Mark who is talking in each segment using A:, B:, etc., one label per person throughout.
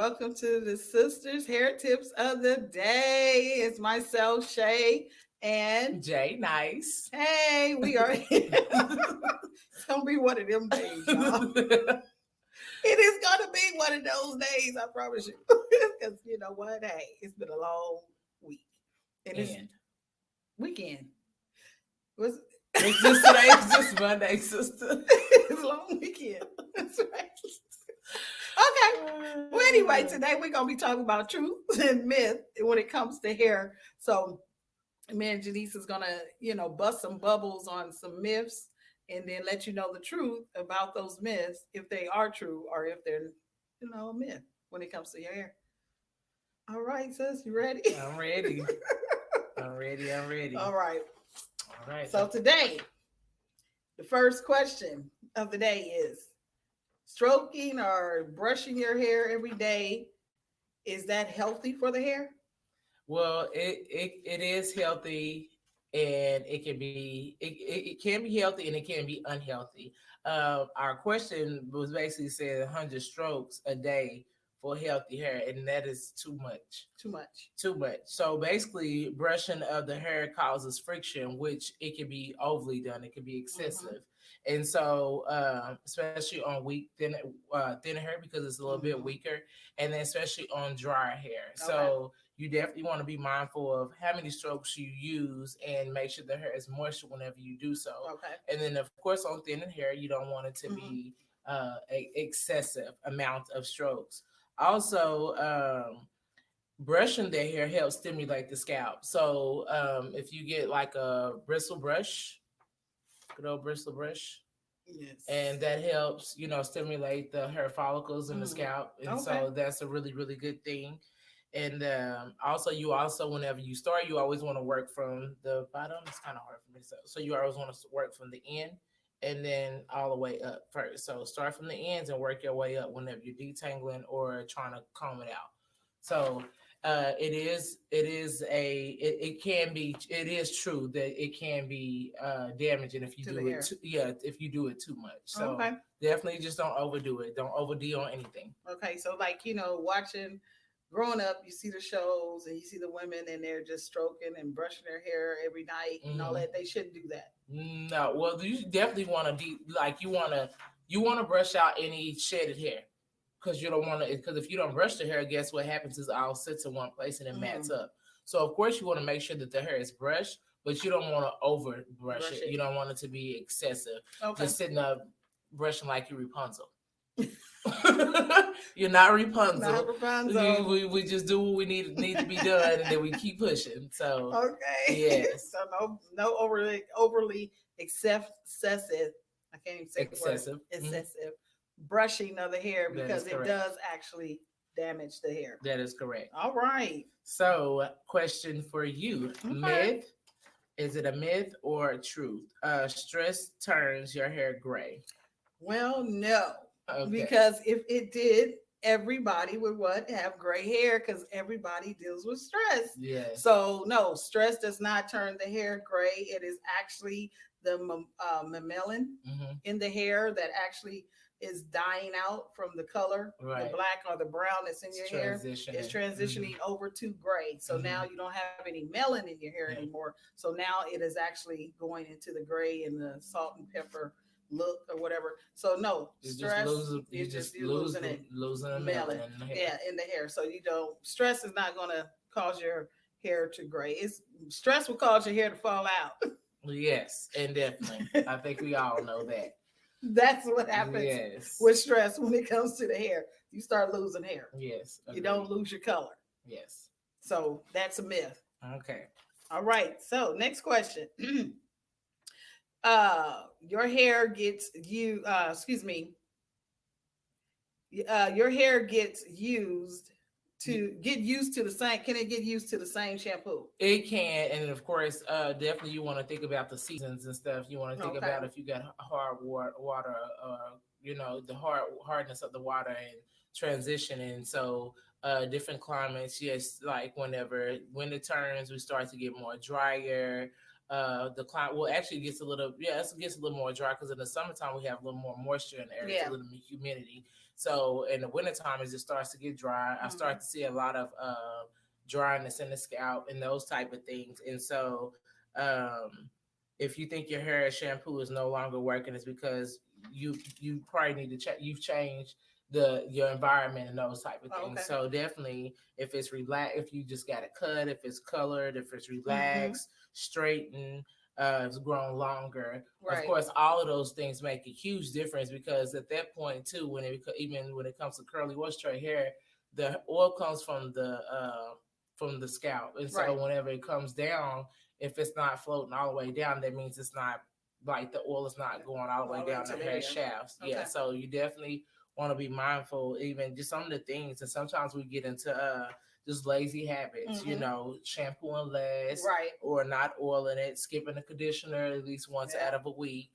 A: welcome to the Sisters Hair Tips of the Day. It's myself, Shay, and
B: Jay, nice.
A: hey, we are It's gonna be one of them days, y'all. It is gonna be one of those days, I promise you. Because you know what? Hey, it's been a long week. And it's
B: And
A: weekend. Was
B: it's just today, it's just Monday, sister.
A: it's a long weekend. That's right. Okay. Well, anyway, today we're gonna be talking about truth and myth when it comes to hair. So me and Janice is gonna, bust some bubbles on some myths and then let you know the truth about those myths, if they are true or if they're, a myth when it comes to your hair. All right, sis, you ready?
B: I'm ready. I'm ready. I'm ready.
A: All right.
B: All right.
A: So today, the first question of the day is stroking or brushing your hair every day, is that healthy for the hair?
B: Well, it is healthy, and it can be healthy and it can be unhealthy. Our question was basically saying 100 strokes a day for healthy hair, and that is too much.
A: Too much.
B: Too much. So basically, brushing of the hair causes friction, which it can be overly done. It can be excessive, and so especially on weak thinner hair because it's a little bit weaker, and then especially on drier hair.
A: Okay.
B: So you definitely want to be mindful of how many strokes you use and make sure the hair is moisture whenever you do so.
A: Okay.
B: And then of course on thinner hair, you don't want it to be a excessive amount of strokes. Also, brushing their hair helps stimulate the scalp. So if you get like a bristle brush, good old bristle brush,
A: Yes.
B: and that helps, stimulate the hair follicles in the scalp. And so that's a really, really good thing. And also, whenever you start, you always want to work from the bottom. It's kind of hard for me to say. So you always want to work from the end and then all the way up first. So start from the ends and work your way up whenever you're detangling or trying to comb it out. So it is true that it can be damaging if you do it if you do it too much. So definitely just don't overdo it. Don't overdo on anything.
A: Okay, so like watching growing up, you see the shows and you see the women and they're just stroking and brushing their hair every night and all that. They shouldn't do that.
B: No, well, you definitely want to you want to brush out any shedded hair. Because you don't want to. Because if you don't brush the hair, guess what happens is it all sits in one place and it mats up. So of course you want to make sure that the hair is brushed, but you don't want to over brush it. You don't want it to be excessive. Okay. Just sitting up brushing like you're Rapunzel. You're not Rapunzel.
A: Not Rapunzel.
B: We just do what we need to be done, and then we keep pushing. So
A: okay, yes. So no overly excessive. I can't even say
B: excessive.
A: Excessive. Brushing of the hair because it does actually damage the hair.
B: That is correct.
A: All right.
B: So, question for you. Okay. Myth. Is it a myth or a truth? Stress turns your hair gray.
A: Well, no. Okay. Because if it did, everybody would have gray hair because everybody deals with stress.
B: Yes.
A: So no, stress does not turn the hair gray. It is actually the melanin in the hair that actually is dying out from the color, the black or the brown that's in your hair. It's transitioning over to gray. So now you don't have any melanin in your hair anymore. So now it is actually going into the gray and the salt and pepper look or whatever. So no, stress, you're just losing it.
B: Losing melanin in the hair.
A: Yeah, in the hair. So stress is not going to cause your hair to gray. Stress will cause your hair to fall out.
B: Yes, and definitely. I think we all know that.
A: That's what happens with stress when it comes to the hair. You start losing hair.
B: Yes.
A: Agreed. You don't lose your color.
B: Yes.
A: So that's a myth.
B: Okay.
A: All right. So next question. Your hair gets your hair gets used to the same. Can it get used to the same shampoo?
B: It can, and of course, definitely you want to think about the seasons and stuff. You want to think about if you got hard water, the hardness of the water and transition. And so, different climates, yes, like whenever winter turns, we start to get more drier. the climate, well, actually it gets a little, it gets a little more dry because in the summertime we have a little more moisture in the area, a little humidity. So in the wintertime, as it starts to get dry, I start to see a lot of dryness in the scalp and those type of things. And so if you think your hair shampoo is no longer working, it's because you probably need to check. You've changed your environment and those type of things. So definitely, if it's relaxed, if you just got it cut, if it's colored, if it's relaxed, straightened, it's grown longer. Of course, all of those things make a huge difference because at that point too, even when it comes to curly or straight hair, the oil comes from the scalp, and so whenever it comes down, if it's not floating all the way down, that means it's not like the oil is not going all the way down the hair shafts. Yeah, so you definitely want to be mindful, even just some of the things. And sometimes we get into just lazy habits, shampooing less, or not oiling it, skipping the conditioner at least once out of a week.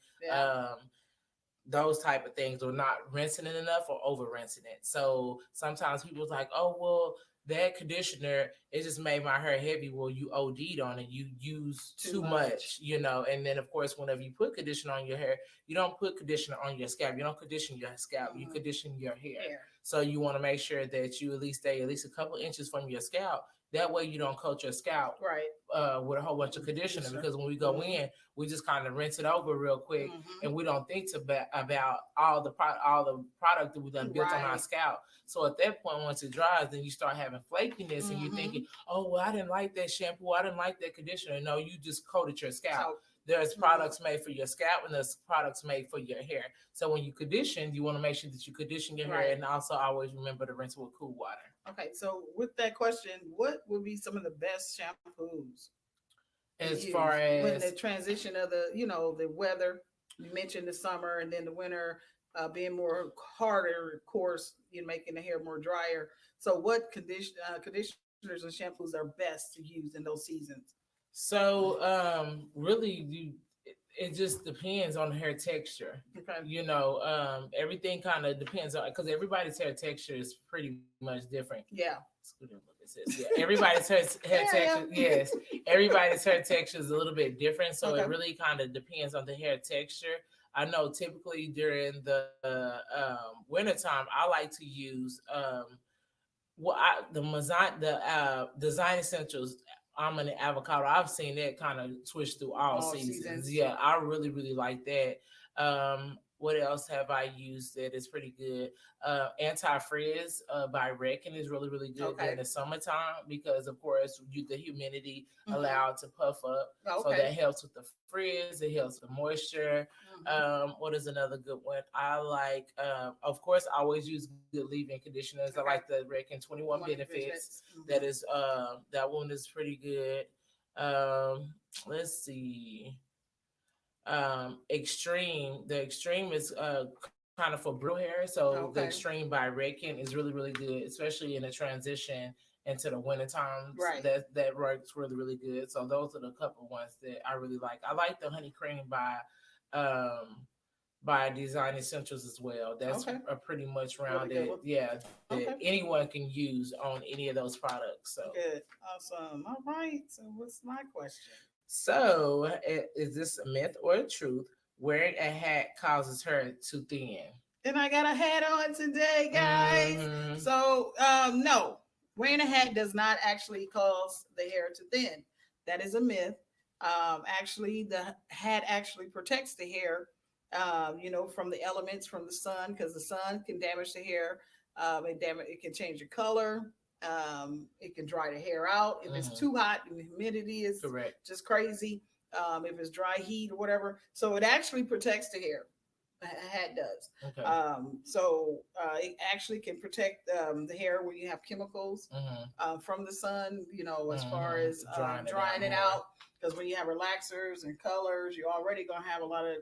B: Those type of things, or not rinsing it enough or over rinsing it. So sometimes people's like, oh, well, that conditioner, it just made my hair heavy. Well, you OD'd on it. You use too much, and then of course, whenever you put conditioner on your hair, you don't put conditioner on your scalp. You don't condition your scalp. You condition your hair. So you want to make sure that you at least stay at least a couple inches from your scalp. That way you don't coat your scalp with a whole bunch of conditioner, because when we go in, we just kind of rinse it over real quick, and we don't think about all the product that we done built on our scalp. So at that point, once it dries, then you start having flakiness, and you're thinking, oh, well, I didn't like that shampoo, I didn't like that conditioner. No, you just coated your scalp. There's products made for your scalp, and there's products made for your hair. So when you condition, you want to make sure that you condition your hair, and also always remember to rinse with cool water.
A: Okay, so with that question, what would be some of the best shampoos?
B: As far as
A: when the transition of the weather, you mentioned the summer and then the winter being more harder, of course, making the hair more drier. So what conditioners and shampoos are best to use in those seasons?
B: So really, it just depends on the hair texture. Okay. Everything kind of depends on, because everybody's hair texture is pretty much different.
A: Yeah.
B: Everybody's hair texture. Yes, everybody's hair texture is a little bit different, so it really kind of depends on the hair texture. I know typically during the wintertime, I like to use the Design Essentials almond and avocado. I've seen that kind of switch through all seasons. Yeah, I really, really like that. What else have I used that is pretty good? Anti-frizz by Reckon is really, really good during the summertime, because of course the humidity allowed to puff up. So that helps with the frizz, it helps with the moisture. What is another good one? I like, of course, I always use good leave-in conditioners. I like the Reckon 21 Benefits. That is that one is pretty good. Let's see. Extreme. The Extreme is kind of for brittle hair. So the Extreme by Reckon is really, really good, especially in the transition into the winter times. That works really, really good. So those are the couple ones that I really like. I like the Honey Cream by Design Essentials as well. That's a pretty much rounded, that anyone can use on any of those products. So
A: good, awesome. All right. So what's my question?
B: So, is this a myth or a truth? Wearing a hat causes hair to thin.
A: And I got a hat on today, guys. So, no, wearing a hat does not actually cause the hair to thin. That is a myth. Actually, the hat actually protects the hair, from the elements, from the sun, because the sun can damage the hair. It can change the color. It can dry the hair out if it's too hot and the humidity is just crazy. If it's dry heat or whatever, so it actually protects the hair. A hat does. So it actually can protect the hair when you have chemicals from the sun. As far as drying it out. Because when you have relaxers and colors, you're already going to have a lot of,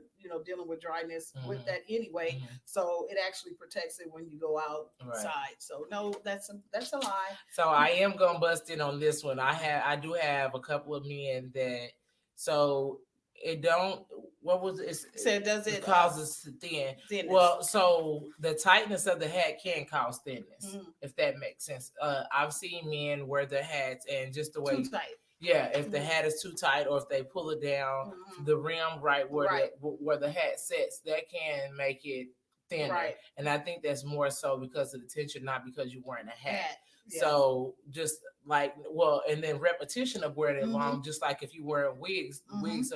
A: dealing with dryness with that anyway. So it actually protects it when you go outside. So no, that's a lie.
B: So I am going to bust in on this one. I do have a couple of men that, so it don't, what was it?
A: Does it
B: causes thinness? Well, so the tightness of the hat can cause thinness, if that makes sense. I've seen men wear their hats and just the way
A: too tight.
B: Yeah, if the hat is too tight, or if they pull it down, the rim right where the hat sits, that can make it thinner. Right. And I think that's more so because of the tension, not because you're wearing a hat. Yeah. So just like, well, and then repetition of wearing it long, just like if you wear wigs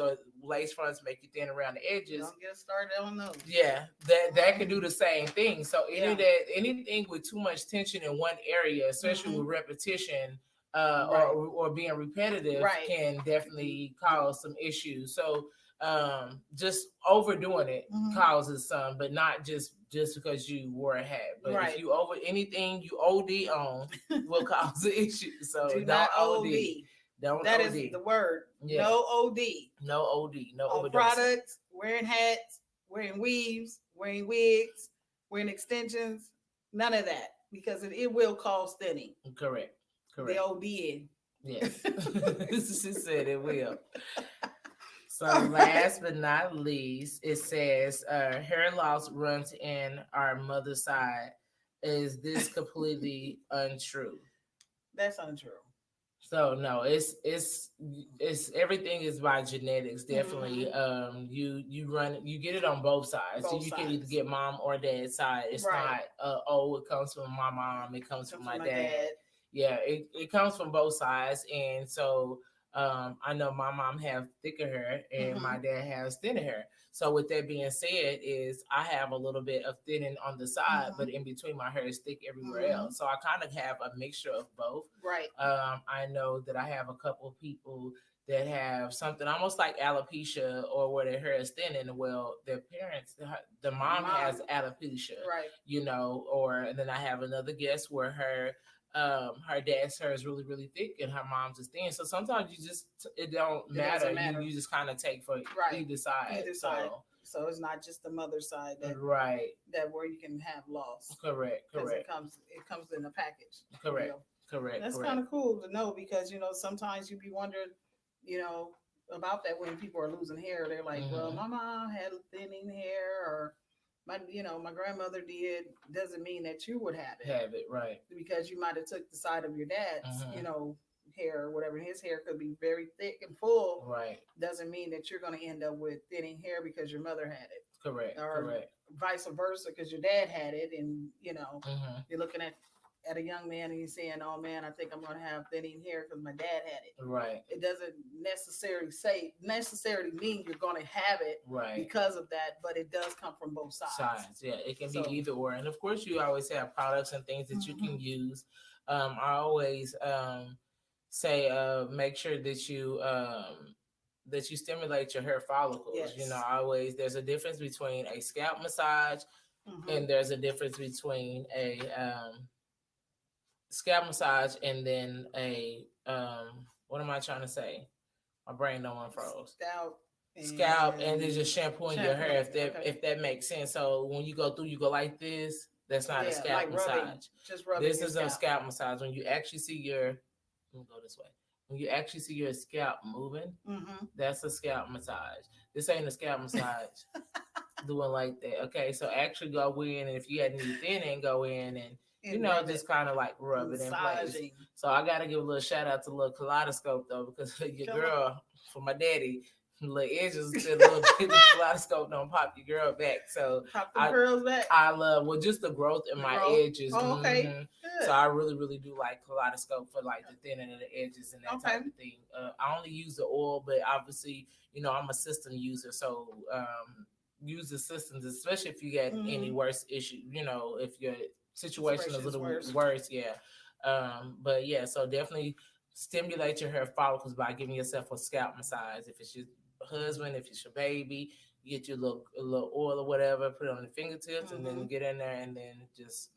B: or lace fronts make you thin around the edges.
A: Don't get started on those.
B: Yeah, that can do the same thing. So anything with too much tension in one area, especially with repetition, or being repetitive, can definitely cause some issues. So just overdoing it causes some, but not just because you wore a hat. But if you over anything you OD on will cause an issue. So
A: do not OD.
B: Don't
A: that
B: OD.
A: Is the word. Yeah. No OD.
B: No OD. No
A: on products, wearing hats, wearing weaves, wearing wigs, wearing extensions. None of that, because it will cause thinning.
B: Correct.
A: The OD.
B: Yes. She said it will. So last but not least, it says hair loss runs in our mother's side. Is this completely untrue?
A: That's untrue.
B: So no, it's everything is by genetics. Definitely. You get it on both sides. So you can either get mom or dad's side. It's not it comes from my mom, it comes from my dad. Yeah, it comes from both sides. And so I know my mom have thicker hair and my dad has thinner hair. So with that being said, is I have a little bit of thinning on the side, but in between my hair is thick everywhere else. So I kind of have a mixture of both.
A: Right.
B: I know that I have a couple of people that have something almost like alopecia, or where their hair is thinning. Well, their parents, the mom has alopecia,
A: right?
B: You know, or then I have another guest where her dad's hair is really, really thick and her mom's is thin. So sometimes it don't matter. You just kind of take for either side.
A: So it's not just the mother side that that where you can have loss.
B: Correct.
A: It comes in a package.
B: Correct. Correct.
A: That's kind of cool to know, because sometimes you be wondering, about that when people are losing hair. They're like, well, my mom had thinning hair, or my grandmother did. Doesn't mean that you would have it,
B: right?
A: Because you might have took the side of your dad's, hair or whatever. His hair could be very thick and full.
B: Right.
A: Doesn't mean that you're going to end up with thinning hair because your mother had it.
B: Correct.
A: Or
B: correct.
A: Vice versa, because your dad had it, and you're looking at a young man and you're saying, oh man, I think I'm going to have thinning hair because my dad had it.
B: Right.
A: It doesn't necessarily mean you're going to have it because of that, but it does come from both sides.
B: Yeah, it can be either or. And of course, you always have products and things that you can use. I always say make sure that you stimulate your hair follicles. Yes. There's a difference between a scalp massage and there's a difference between a scalp massage and then a what am I trying to say? My brain don't want froze. Scalp and then just shampooing your hair, if that makes sense. So when you go through, you go like this. That's not a scalp massage.
A: Just rubbing.
B: This is a scalp massage. When you actually see let me go this way. When you actually see your scalp moving, that's a scalp massage. This ain't a scalp massage doing like that. Okay, so actually go in, and if you had any thinning, go in and just kind of like rub it in place. So I got to give a little shout out to little kaleidoscope though, because your girl, for my daddy, little edges, a little bit of kaleidoscope don't pop your girl back. So
A: pop the curls back.
B: I love just the growth in my edges.
A: Oh, okay. Good.
B: So I really, really do like kaleidoscope for like the thinning of the edges and that type of thing. I only use the oil, but obviously, I'm a system user, so use the systems, especially if you get any worse issue. If your situation is a little worse, but yeah, so definitely stimulate your hair follicles by giving yourself a scalp massage. If it's your husband, if it's your baby, you get your little oil or whatever, put it on the fingertips, and then get in there and then just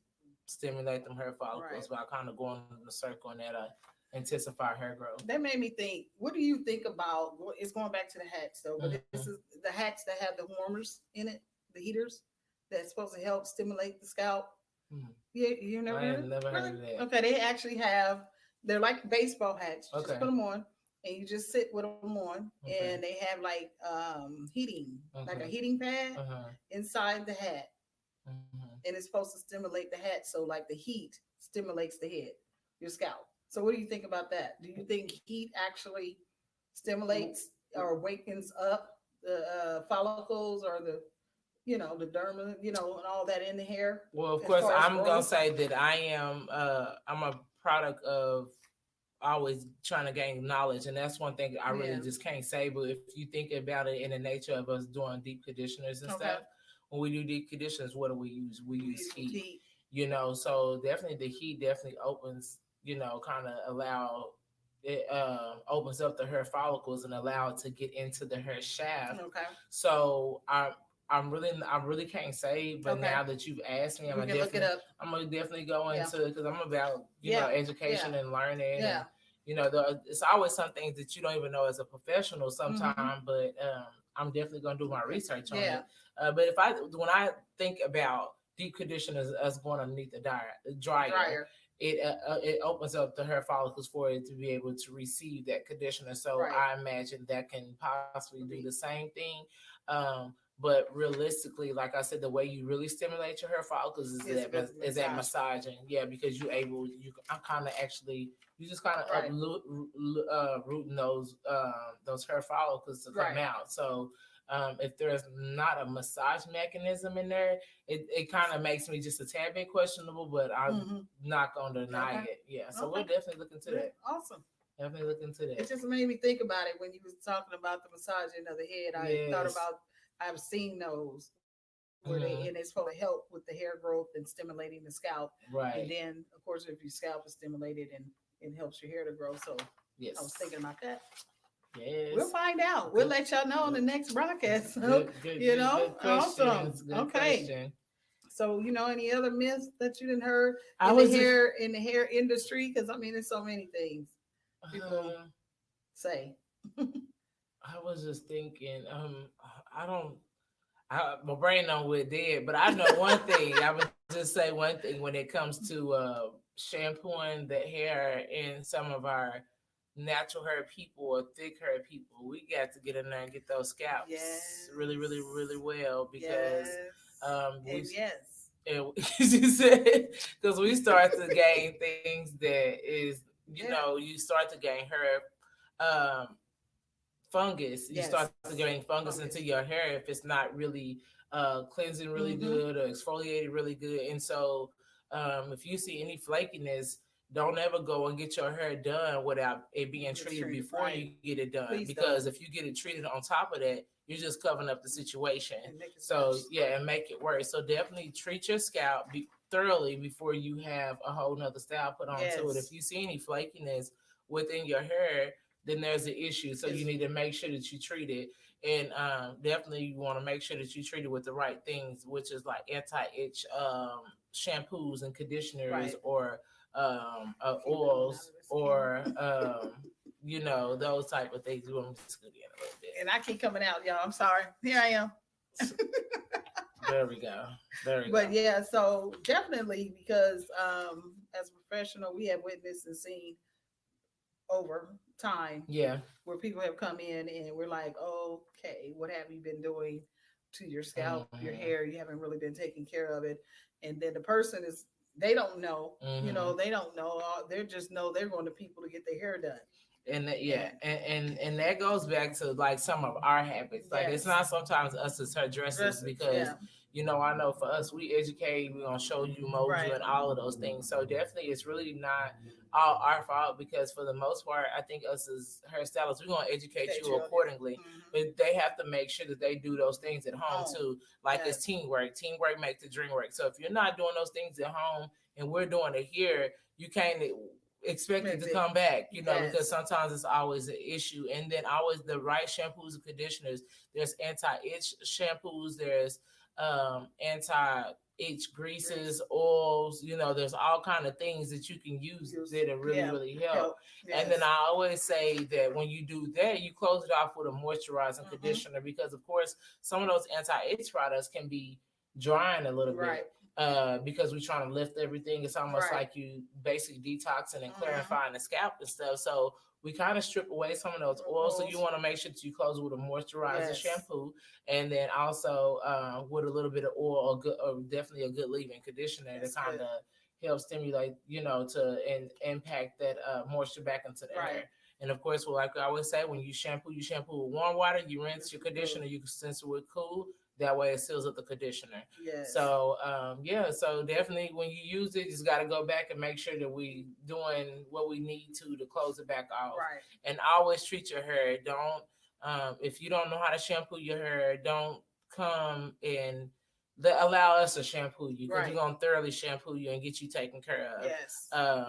B: stimulate them hair follicles by kind of going in a circle, and that intensify hair growth.
A: That made me think, what do you think about, it's going back to the hats though, but this is the hats that have the warmers in it, the heaters, that's supposed to help stimulate the scalp. Yeah, you never heard
B: of that.
A: Okay, they actually they're like baseball hats. You just put them on and you just sit with them on, and they have like heating, like a heating pad inside the hat, and it's supposed to stimulate the hat. So like the heat stimulates the head, your scalp. So what do you think about that? Do you think heat actually stimulates or wakens up the follicles or the, the derma, and all that in the hair?
B: Well, of
A: As
B: course,
A: far as
B: I'm gonna
A: growth?
B: say that I'm a product of always trying to gain knowledge, and that's one thing I really
A: Yeah.
B: just can't say. But if you think about it in the nature of us doing deep conditioners and
A: Okay.
B: stuff, when we do deep conditioners, what do we use? We use heat.
A: Heat.
B: So definitely the heat definitely opens, kind of allow it opens up the hair follicles and allow it to get into the hair shaft.
A: Okay.
B: So I really can't say, but
A: Okay.
B: now that you've asked me,
A: We can look it up.
B: I'm gonna definitely go
A: Yeah.
B: into because I'm about
A: Yeah.
B: education
A: Yeah.
B: and learning.
A: Yeah.
B: And, it's always some things that you don't even know as a professional sometimes, but I'm definitely gonna do my research on it. But when I think about deep conditioners, us going underneath the dryer, it opens up the hair follicles for it to be able to receive that conditioner. So I imagine that can possibly do the same thing. But realistically, like I said, the way you really stimulate your hair follicles is that massaging. Yeah, because I kind of actually you just kind of rooting those hair follicles to come out. So if there's not a massage mechanism in there, it kind of makes me just a tad bit questionable, but I'm not going to deny it. Yeah, so we'll definitely look into that.
A: Awesome.
B: Definitely look into that.
A: It just made me think about it when you was talking about the massaging of the head. I thought about, I've seen those where and it's supposed to help with the hair growth and stimulating the scalp.
B: Right.
A: And then, of course, if your scalp is stimulated and it helps your hair to grow. So
B: yes,
A: I was thinking about that.
B: Yes.
A: We'll find out. We'll let y'all know on the next broadcast. Good awesome. Okay. Question. So, any other myths that you didn't heard in the hair industry? Because I mean, there's so many things people say.
B: I was just thinking, my brain on what did, but I know one thing. I would just say one thing when it comes to shampooing the hair in some of our natural hair people or thick hair people. We got to get in there and get those scalps really, really, really well because you said because we start to gain things that is you start to gain hair fungus. You start to gain fungus into your hair if it's not really cleansing really good or exfoliated really good. And so if you see any flakiness, don't ever go and get your hair done without it being treated before you get it done. Because if you get it treated on top of that, you're just covering up the situation. So and make it worse. So definitely treat your scalp thoroughly before you have a whole nother style put onto it. If you see any flakiness within your hair, then there's an issue. So you need to make sure that you treat it. And definitely you want to make sure that you treat it with the right things, which is like anti-itch shampoos and conditioners or oils or those type of things. I'm just gonna get a little bit.
A: And I keep coming out, y'all. I'm sorry. Here I am.
B: There we go.
A: But yeah, so definitely because as a professional, we have witnessed and seen over time where people have come in and we're like, oh, okay, what have you been doing to your scalp, your hair? You haven't really been taking care of it. And then the person they don't know, they don't know. They just know they're going to people to get their hair done.
B: And and that goes back to like some of our habits. Like it's not sometimes us as hairdressers because I know for us we educate, we're gonna show you, mold you, and all of those things. So definitely it's really not all our fault because for the most part, I think us as hairstylists, we're gonna educate you accordingly. But they have to make sure that they do those things at home too. Like it's teamwork. Teamwork makes the dream work. So if you're not doing those things at home and we're doing it here, you can't expect it to come back, because sometimes it's always an issue. And then always the right shampoos and conditioners. There's anti-itch shampoos. There's anti-itch greases, oils. There's all kind of things that you can use that really, really help. And then I always say that when you do that, you close it off with a moisturizing conditioner because, of course, some of those anti-itch products can be drying a little bit. Because we're trying to lift everything. It's almost like you basically detoxing and clarifying the scalp and stuff. So we kind of strip away some of those oils. So you want to make sure that you close with a moisturizer shampoo, and then also with a little bit of oil or definitely a good leave-in conditioner to kind of help stimulate, to impact that moisture back into the hair. And of course, well, like I always say, when you shampoo with warm water, you rinse your conditioner, you can rinse it with cool. That way it seals up the conditioner.
A: Yes.
B: So, so definitely when you use it, you just got to go back and make sure that we doing what we need to close it back off.
A: Right.
B: And always treat your hair. Don't, if you don't know how to shampoo your hair, don't come and allow us to shampoo you, because we're going to thoroughly shampoo you and get you taken care of.
A: Yes.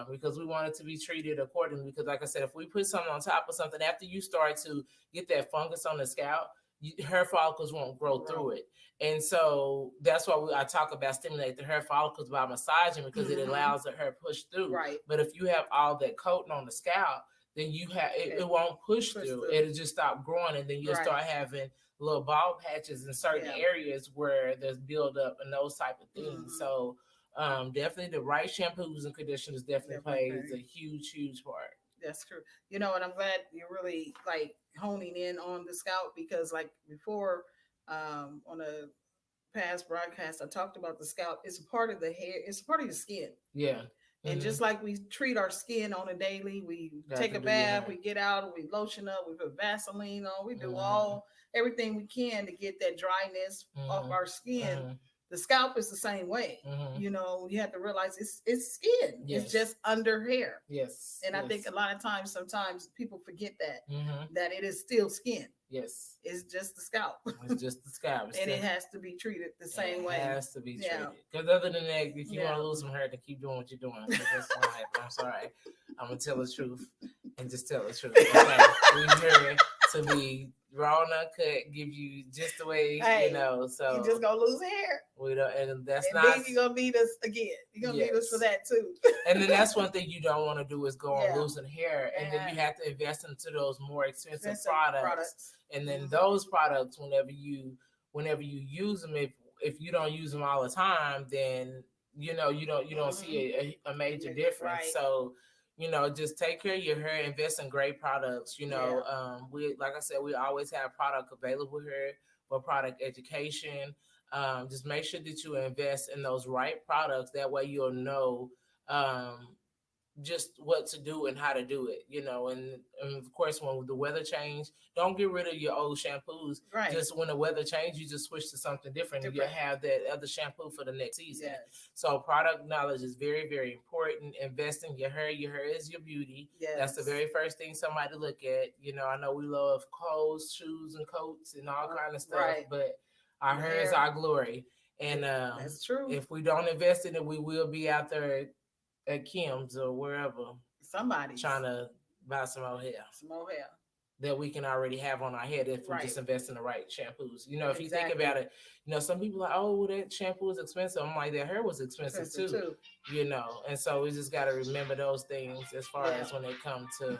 B: Because we want it to be treated accordingly. Because like I said, if we put something on top of something, after you start to get that fungus on the scalp, hair follicles won't grow through it. And so that's why I talk about stimulate the hair follicles by massaging, because it allows the hair push through.
A: Right.
B: But if you have all that coating on the scalp, then you have it won't push through. It'll just stop growing, and then you'll start having little bald patches in certain areas where there's buildup and those type of things. So definitely the right shampoos and conditioners definitely plays a huge part.
A: That's true. And I'm glad you're really like honing in on the scalp, because like before, on a past broadcast, I talked about the scalp. It's a part of the hair. It's a part of the skin.
B: Yeah.
A: And just like we treat our skin on a daily, we take a bath, we get out, we lotion up, we put Vaseline on, we do everything we can to get that dryness off our skin. The scalp is the same way. You have to realize it's skin. Yes. It's just under hair.
B: Yes.
A: And I think a lot of times, sometimes people forget that it is still skin.
B: Yes.
A: It's just the scalp.
B: It's just the scalp.
A: And it has to be treated the same way.
B: It has to be treated. Because other than that, if you want to lose some hair, then keep doing what you're doing. That's what happened. I'm sorry. I'm going to tell the truth and just tell the truth. Okay? We're here to be raw and uncut, give you just the way, so.
A: You're just going to lose hair.
B: We don't, and that's
A: and
B: not.
A: Then you're going to need us again. You're going to need us for that too.
B: And then that's one thing you don't want to do is go on losing hair. And then you have to invest into those more expensive products. And then those products, whenever you use them, if you don't use them all the time, then you don't see a major difference. Right. So just take care of your hair, invest in great products. We, like I said, we always have product available here for product education. Just make sure that you invest in those right products. That way you'll know just what to do and how to do it, and of course, when the weather change, don't get rid of your old shampoos. Right. Just when the weather change, you just switch to something different. And you'll have that other shampoo for the next season. Yes. So product knowledge is very, very important. Invest in your hair. Your hair is your beauty. Yes. That's the very first thing somebody look at. I know we love clothes, shoes, and coats and all kind of stuff, but our hair is our glory. And
A: that's true.
B: If we don't invest in it, we will be out there at Kim's or wherever,
A: somebody
B: trying to buy some more hair that we can already have on our head if we just invest in the right shampoos. If you think about it, some people are like, oh, that shampoo is expensive. I'm like, their hair was expensive too. And so we just got to remember those things as far as when they come to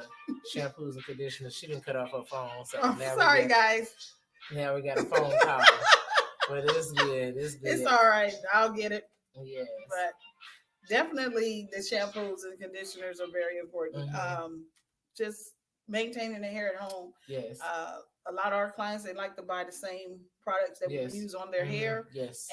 B: shampoos and conditioners. She didn't cut off her phone, so
A: sorry guys.
B: Now we got a phone call, but it's good.
A: It's all right. I'll get it.
B: Yes,
A: but. Definitely the shampoos and conditioners are very important. Just maintaining the hair at home.
B: Yes.
A: A lot of our clients, they like to buy the same products that we use on their hair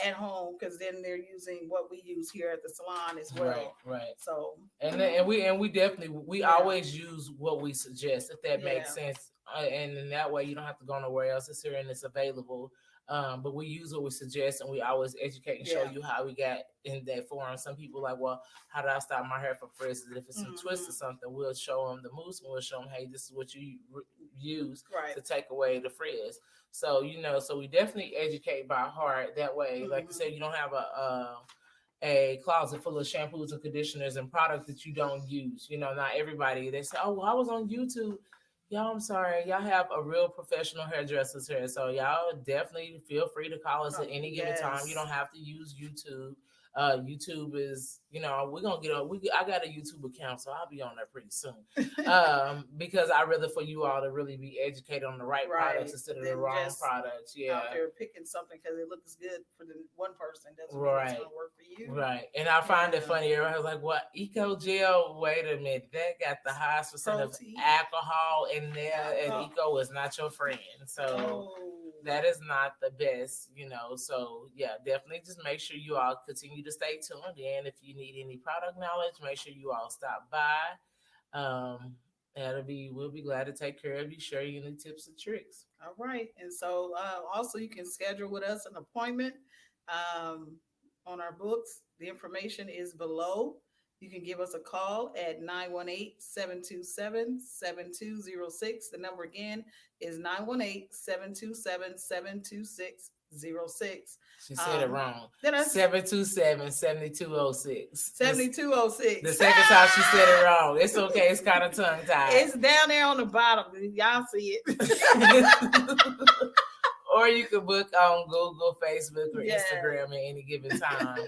A: at home, because then they're using what we use here at the salon as well.
B: Right.
A: So
B: and we definitely always use what we suggest, if that makes sense. And in that way you don't have to go nowhere else. It's here and it's available. But we use what we suggest, and we always educate and show you how we got in that form. Some people like, well, how do I stop my hair from frizzing? If it's some twist or something, we'll show them the mousse, and we'll show them, hey, this is what you use to take away the frizz. So, so we definitely educate by heart. That way, like you said, you don't have a closet full of shampoos and conditioners and products that you don't use. Not everybody, they say, oh, well, I was on YouTube. Y'all, I'm sorry. Y'all have a real professional hairdressers here. So y'all definitely feel free to call us at any given time. You don't have to use YouTube. YouTube is, we're going to get on. I got a YouTube account, so I'll be on there pretty soon. Because I'd rather for you all to really be educated on the right products instead of the wrong products. Yeah.
A: Out there picking something because it looks good for the one person. Doesn't mean it's going to work for you.
B: Right. And I find it funny. Everybody's like, what? Eco Gel? Wait a minute. That got the highest percent of alcohol in there, and Eco is not your friend. So. that is not the best, So yeah, definitely just make sure you all continue to stay tuned. And if you need any product knowledge, make sure you all stop by. We'll be glad to take care of you, share you any tips and tricks.
A: All right. And so also you can schedule with us an appointment on our books. The information is below. You can give us a call at 918-727-7206. The number again is 918-727-72606.
B: She said it wrong. 727-7206.
A: 7206.
B: The second time she said it wrong. It's okay. It's kind of tongue tied.
A: It's down there on the bottom. Y'all see it.
B: Or you can book on Google, Facebook, or Instagram at any given time.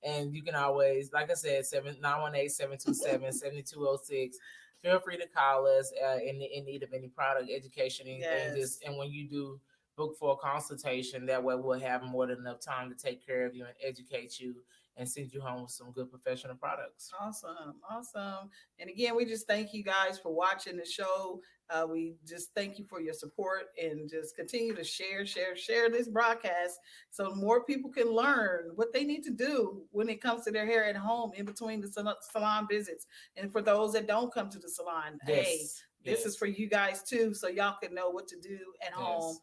B: And you can always, like I said, 918-727-7206. Feel free to call us in need of any product, education, anything. And when you do book for a consultation, that way we'll have more than enough time to take care of you and educate you and send you home with some good professional products.
A: Awesome. And again, we just thank you guys for watching the show. We just thank you for your support and just continue to share this broadcast so more people can learn what they need to do when it comes to their hair at home in between the salon visits. And for those that don't come to the salon, this is for you guys too, so y'all can know what to do at home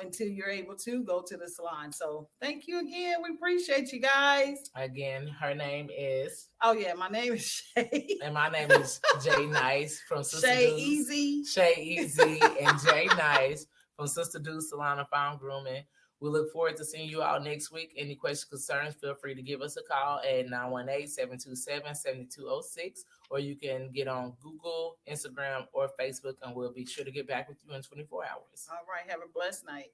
A: until you're able to go to the salon. So thank you again. We appreciate you guys.
B: Again, her name is...
A: Oh, yeah. My name is Shay.
B: And my name is Jay Nice from Sister
A: Shay
B: Dudes.
A: Easy.
B: Shay Easy and Jay Nice from Sister Dudes Salon and Fine Grooming. We look forward to seeing you all next week. Any questions, concerns, feel free to give us a call at 918-727-7206. Or you can get on Google, Instagram, or Facebook, and we'll be sure to get back with you in 24 hours.
A: All right. Have a blessed night.